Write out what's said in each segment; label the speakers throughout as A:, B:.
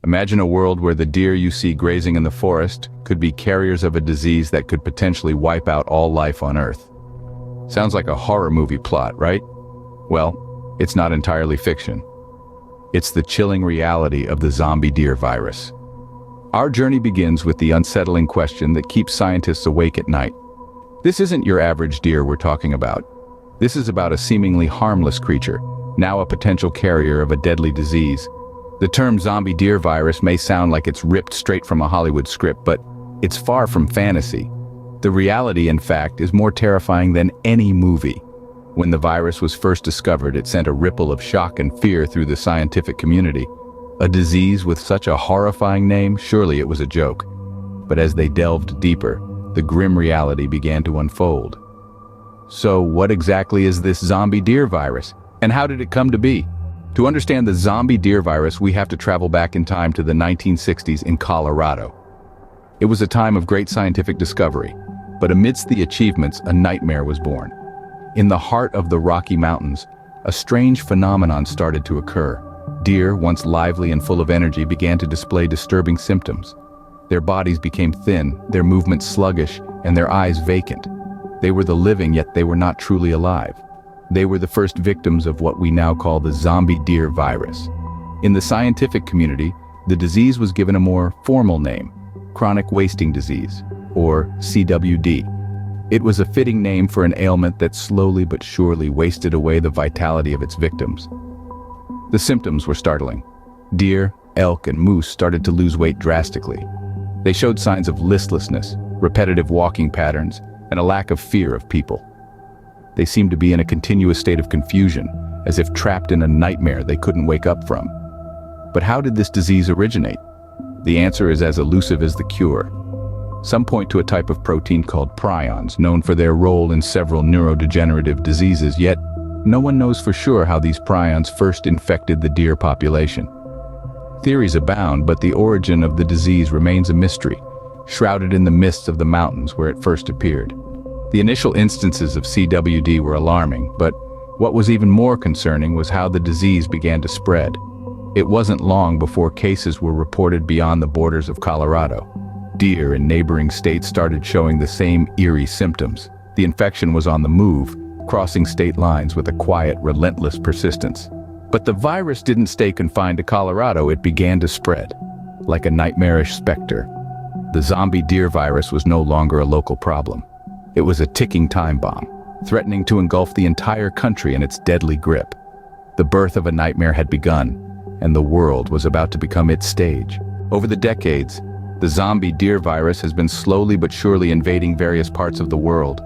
A: Imagine a world where the deer you see grazing in the forest could be carriers of a disease that could potentially wipe out all life on Earth. Sounds like a horror movie plot, right? Well, it's not entirely fiction. It's the chilling reality of the zombiedeer virus. Our journey begins with the unsettling question that keeps scientists awake at night. This isn't your average deer we're talking about. This is about a seemingly harmless creature, now a potential carrier of a deadly disease. The term zombiedeer virus may sound like it's ripped straight from a Hollywood script, but it's far from fantasy. The reality, in fact, is more terrifying than any movie. When the virus was first discovered, it sent a ripple of shock and fear through the scientific community. A disease with such a horrifying name, surely it was a joke. But as they delved deeper, the grim reality began to unfold. So what exactly is this zombiedeer virus, and how did it come to be? To understand the zombiedeer virus, we have to travel back in time to the 1960s in Colorado. It was a time of great scientific discovery, but amidst the achievements, a nightmare was born. In the heart of the Rocky Mountains, a strange phenomenon started to occur. Deer, once lively and full of energy, began to display disturbing symptoms. Their bodies became thin, their movements sluggish, and their eyes vacant. They were the living, yet they were not truly alive. They were the first victims of what we now call the zombiedeer virus. In the scientific community, the disease was given a more formal name, chronic wasting disease, or CWD. It was a fitting name for an ailment that slowly but surely wasted away the vitality of its victims. The symptoms were startling. Deer, elk, and moose started to lose weight drastically. They showed signs of listlessness, repetitive walking patterns, and a lack of fear of people. They seemed to be in a continuous state of confusion, as if trapped in a nightmare they couldn't wake up from. But how did this disease originate? The answer is as elusive as the cure. Some point to a type of protein called prions, known for their role in several neurodegenerative diseases, yet no one knows for sure how these prions first infected the deer population. Theories abound, but the origin of the disease remains a mystery, shrouded in the mists of the mountains where it first appeared. The initial instances of CWD were alarming, but what was even more concerning was how the disease began to spread. It wasn't long before cases were reported beyond the borders of Colorado. Deer in neighboring states started showing the same eerie symptoms. The infection was on the move, crossing state lines with a quiet, relentless persistence. But the virus didn't stay confined to Colorado, it began to spread. Like a nightmarish specter, the zombiedeer virus was no longer a local problem. It was a ticking time bomb, threatening to engulf the entire country in its deadly grip. The birth of a nightmare had begun, and the world was about to become its stage. Over the decades, the zombiedeer virus has been slowly but surely invading various parts of the world.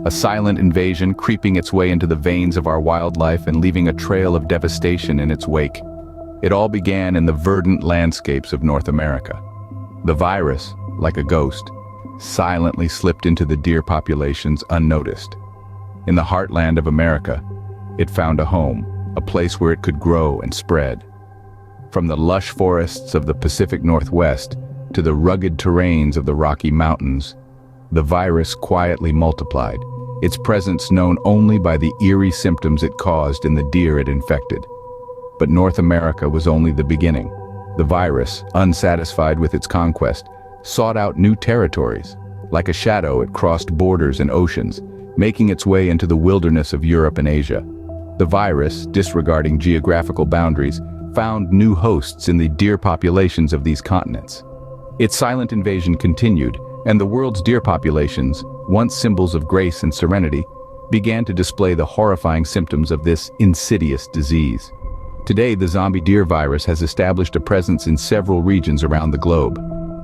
A: A silent invasion creeping its way into the veins of our wildlife and leaving a trail of devastation in its wake. It all began in the verdant landscapes of North America. The virus, like a ghost, silently slipped into the deer populations unnoticed. In the heartland of America, it found a home, a place where it could grow and spread. From the lush forests of the Pacific Northwest to the rugged terrains of the Rocky Mountains, the virus quietly multiplied, its presence known only by the eerie symptoms it caused in the deer it infected. But North America was only the beginning. The virus, unsatisfied with its conquest, sought out new territories. Like a shadow, it crossed borders and oceans, making its way into the wilderness of Europe and Asia. The virus, disregarding geographical boundaries, found new hosts in the deer populations of these continents. Its silent invasion continued, and the world's deer populations, once symbols of grace and serenity, began to display the horrifying symptoms of this insidious disease. Today, the zombiedeer virus has established a presence in several regions around the globe.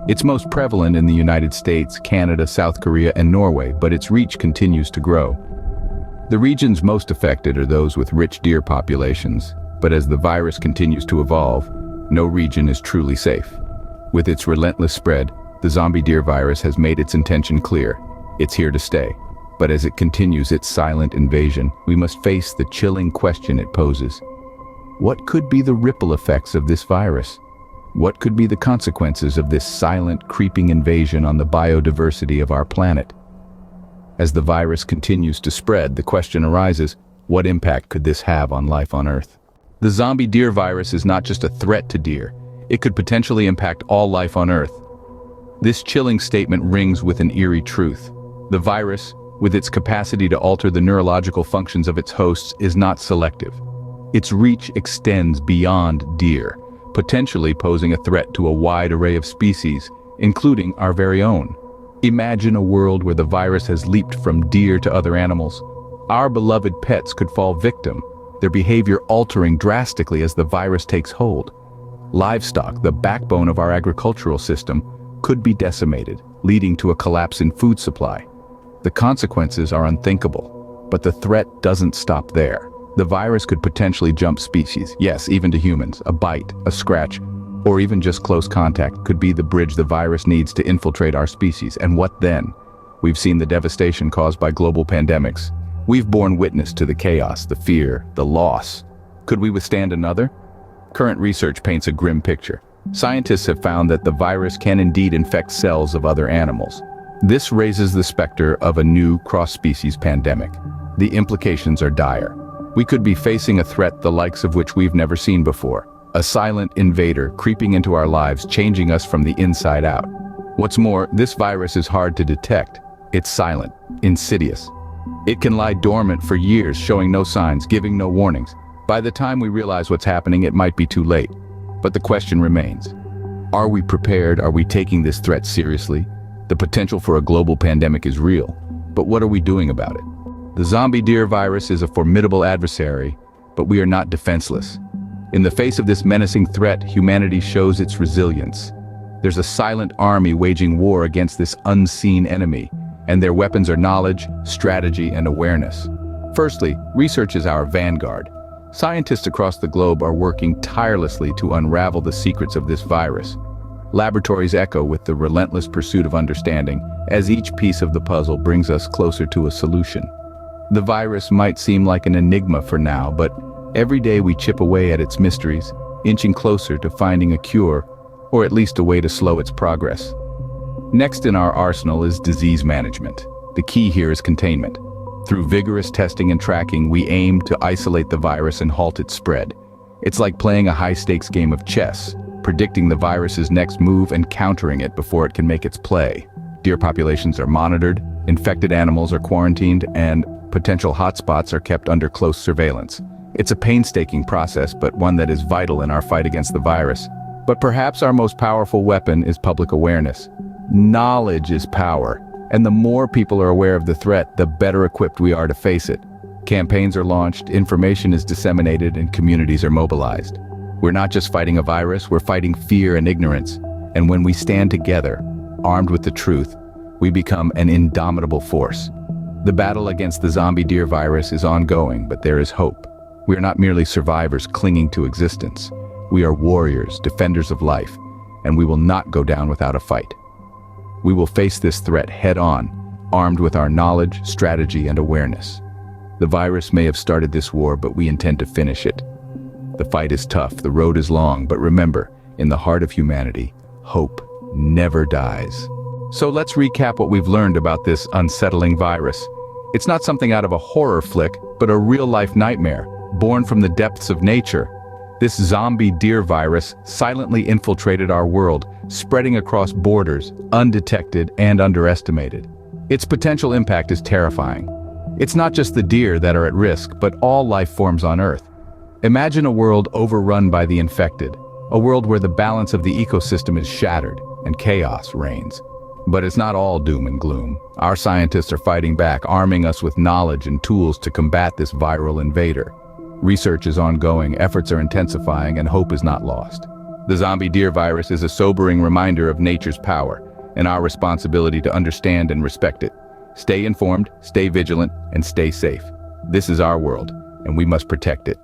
A: It's most prevalent in the United States, Canada, South Korea, and Norway, but its reach continues to grow. The regions most affected are those with rich deer populations, but as the virus continues to evolve, no region is truly safe. With its relentless spread, the zombiedeer virus has made its intention clear. It's here to stay. But as it continues its silent invasion, we must face the chilling question it poses. What could be the ripple effects of this virus? What could be the consequences of this silent, creeping invasion on the biodiversity of our planet? As the virus continues to spread, the question arises, what impact could this have on life on Earth? The zombiedeer virus is not just a threat to deer. it could potentially impact all life on Earth. This chilling statement rings with an eerie truth. The virus, with its capacity to alter the neurological functions of its hosts, is not selective. Its reach extends beyond deer, potentially posing a threat to a wide array of species, including our very own. Imagine a world where the virus has leaped from deer to other animals. Our beloved pets could fall victim, their behavior altering drastically as the virus takes hold. Livestock, the backbone of our agricultural system, could be decimated, leading to a collapse in food supply. The consequences are unthinkable, but the threat doesn't stop there. The virus could potentially jump species, yes, even to humans. A bite, a scratch, or even just close contact could be the bridge the virus needs to infiltrate our species. And what then? We've seen the devastation caused by global pandemics. We've borne witness to the chaos, the fear, the loss. Could we withstand another? Current research paints a grim picture. Scientists have found that the virus can indeed infect cells of other animals. This raises the specter of a new cross-species pandemic. The implications are dire. We could be facing a threat the likes of which we've never seen before. A silent invader creeping into our lives, changing us from the inside out. What's more, this virus is hard to detect. It's silent, insidious. It can lie dormant for years, showing no signs, giving no warnings. By the time we realize what's happening, it might be too late. But the question remains. Are we prepared? Are we taking this threat seriously? The potential for a global pandemic is real, but what are we doing about it? The zombiedeer virus is a formidable adversary, but we are not defenseless. In the face of this menacing threat, humanity shows its resilience. There's a silent army waging war against this unseen enemy, and their weapons are knowledge, strategy, and awareness. Firstly, research is our vanguard. Scientists across the globe are working tirelessly to unravel the secrets of this virus. Laboratories echo with the relentless pursuit of understanding, as each piece of the puzzle brings us closer to a solution. The virus might seem like an enigma for now, but every day we chip away at its mysteries, inching closer to finding a cure, or at least a way to slow its progress. Next in our arsenal is disease management. The key here is containment. Through vigorous testing and tracking, we aim to isolate the virus and halt its spread. It's like playing a high-stakes game of chess, predicting the virus's next move and countering it before it can make its play. Deer populations are monitored, infected animals are quarantined, and potential hotspots are kept under close surveillance. It's a painstaking process, but one that is vital in our fight against the virus. But perhaps our most powerful weapon is public awareness. Knowledge is power, and the more people are aware of the threat, the better equipped we are to face it. Campaigns are launched, information is disseminated, and communities are mobilized. We're not just fighting a virus, we're fighting fear and ignorance. And when we stand together, armed with the truth, we become an indomitable force. The battle against the zombiedeer virus is ongoing, but there is hope. We are not merely survivors clinging to existence. We are warriors, defenders of life, and we will not go down without a fight. We will face this threat head-on, armed with our knowledge, strategy, and awareness. The virus may have started this war, but we intend to finish it. The fight is tough, the road is long, but remember, in the heart of humanity, hope never dies. So let's recap what we've learned about this unsettling virus. It's not something out of a horror flick, but a real-life nightmare, born from the depths of nature. This zombiedeer virus silently infiltrated our world, spreading across borders, undetected and underestimated. Its potential impact is terrifying. It's not just the deer that are at risk, but all life forms on Earth. Imagine a world overrun by the infected, a world where the balance of the ecosystem is shattered and chaos reigns. But it's not all doom and gloom. Our scientists are fighting back, arming us with knowledge and tools to combat this viral invader. Research is ongoing, efforts are intensifying, and hope is not lost. The zombiedeer virus is a sobering reminder of nature's power and our responsibility to understand and respect it. Stay informed, stay vigilant, and stay safe. This is our world, and we must protect it.